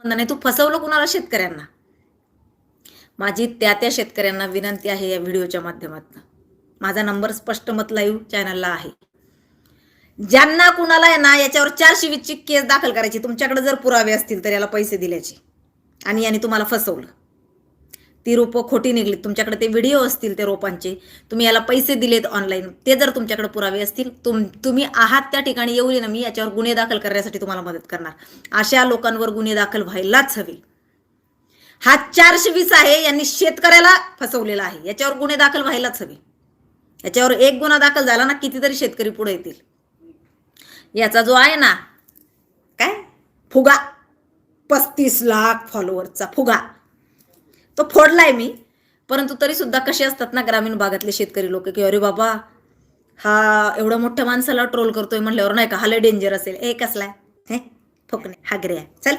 नाही, तू फसवलं कुणाला? शेतकऱ्यांना. माझी त्या शेतकऱ्यांना विनंती आहे या व्हिडिओच्या माध्यमातून. माझा नंबर स्पष्ट मत लाईव्ह चॅनलला आहे. ज्यांना कुणाला आहे ना याच्यावर 420ची केस दाखल करायची, तुमच्याकडे जर पुरावे असतील तर याला पैसे दिल्याचे आणि याने तुम्हाला फसवलं, ती रोपं खोटी निघलीत, तुमच्याकडे ते व्हिडिओ असतील ते रोपांचे, तुम्ही याला पैसे दिलेत ऑनलाईन, ते जर तुमच्याकडे पुरावे असतील, तुम्ही आहात त्या ठिकाणी येऊ ना, मी याच्यावर गुन्हे दाखल करण्यासाठी तुम्हाला मदत करणार. अशा लोकांवर गुन्हे दाखल व्हायलाच हवे. हा 420 आहे, यांनी शेतकऱ्याला फसवलेला आहे, याच्यावर गुन्हे दाखल व्हायलाच हवे. याच्यावर एक गुन्हा दाखल झाला ना, कितीतरी शेतकरी पुढे येतील. याचा जो आहे ना काय फुगा, 35 लाख फॉलोअरचा फुगा, तो फोडलाय मी. परंतु तरी सुद्धा कसे असतात ना ग्रामीण भागातले शेतकरी लोक, की अरे बाबा हा एवढ्या मोठ्या माणसाला ट्रोल करतोय म्हणल्यावर नाही का, हा लय डेंजर असेल. हे कसलाय, हे फुकणे हागरे, चल